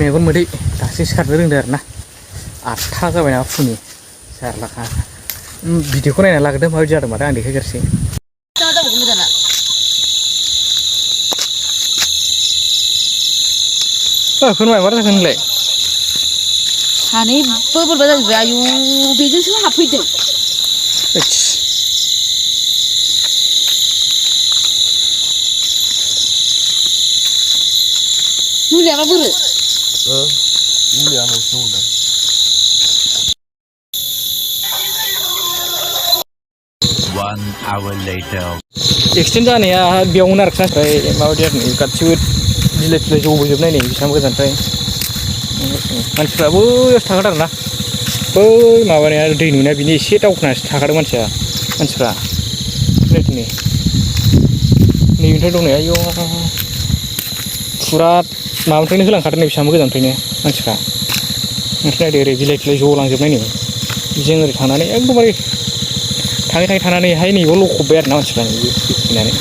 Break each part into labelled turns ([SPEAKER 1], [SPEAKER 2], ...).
[SPEAKER 1] मेगन मोदै दासो सिखारनो रोंदों आरो ना 8था जाबायना फुंनि जारलाखा भिडिअखौ नायना लाग्रोदों माबायदि जादों माथो आं देखायग्रोसै फोरमाय मा जाखो नोंलाय
[SPEAKER 2] सानैबो बोरैबा जाजोब्बाय आयु बेजोंसो हाबफैदों मुलियाबा बोरो
[SPEAKER 3] मुलिया आंनावसो दंदां
[SPEAKER 4] One hour later.
[SPEAKER 1] एक्सिडेन्ट जानाया बेयावनो आरोखि ओमफ्राय माबायदि आरो नै गासिबो बिलाइ थिलाइ जबोजोबनाय नै बेसेबां गोजाननिफ्राय मानसिफ्रा बैयावसो थाखादों आरोना बै माबानाया दै नुनाया बिनि एसे दावखोनासो थाखादों मानसिफ्रा नै नैबेनिफ्राय दंनाया आयौ फुरा माबानिफ्रायनो होलांखादों नै बेसेबां गोजाननिफ्रायनो मानसिफ्रा ओमफ्राय नायदो ओरै बिलाइ थिलाइ ज' लांजोबनाय नै जों ओरै थांनानै एकदमबारे थाङै थानानैहाय नैबाव लखबबाय आरोना मानसिफ्रा फैनानै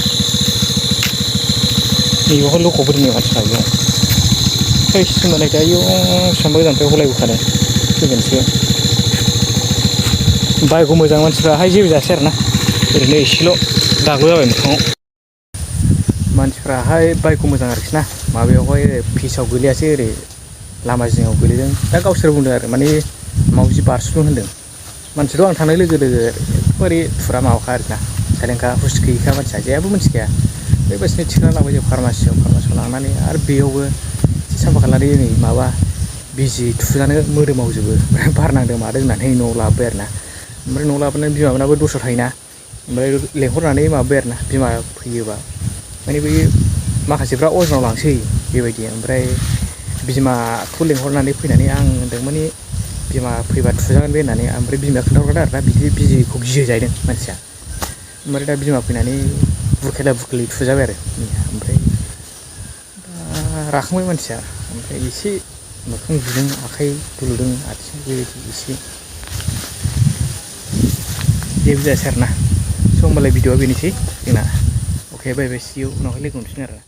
[SPEAKER 1] नैबावहाय लखबबोदों मानसिफ्रा बेयाव थैस होनबालाय आयौ बेसेबांबा गोजाननिफ्राय हलायबोखादों फैगोनसो बाइकखौ मोजां मानसिफ्राहाय जेबो जायासै आरोना ओरैनो एसेल' दाग्ल' जाबाय मोखाङाव मानसिफ्राहाय बाइकखौ मोजां आरोखि ना माबायावहाय फिसाव गोलैयासै ओरै लामा जिङाव गोलैदों दा गावसोर बुंदों आरो माने मावजि बारस'दों होनदों मानसिथ' आं थांनाय लोगो ओरै फुरा माबाखा आरोना साइलेन्टखा हुस गैयिखा मानसिया जेबो मिथिखाया बेबायदिनो थिखांना लांबाय जों फार्मासियाव लांनानै आरो बेयावबो साफा खालामनानै नै माबा बिजि थुजानो मोदोमाव जोबो बार नांदों मादों होननानै न'आव लाबोबाय आरोना ओमफ्राय न'आव लाबोनानै बिमामोनाबो दस्रायाव थायोना ओमफ्राय लेंहरनानै माबाबाय आरोना बिमा फैयोबा माने बै माखासेफ्रा अजनाव लांसै बेबायदि ओमफ्राय बिमाखौ लेंहरनानै फैनानै आं होनदों माने बिमा फैबा थुजागोन बे होननानै ओमफ्राय बिमाया खोन्थाहरदों आरोना बिदि बिजिखौ गियो जाहैदों मानसिया ओमफ्राय दा बिमा फैनानै बुरखायला बुरखायलि थुजाबाय आरो ओमफ्राय राखांबाय मानसिया ओमफ्राय एसे मोखां बुदों आखाइ दुलुदों आथिं बेबायदि एसे जेबो जायासै आरोना स' होमबालाय भिडिअआ बेनोसै जोंना अके बाय बाय सि इउ उनावहाय लोगो मोनफिनगोन आरो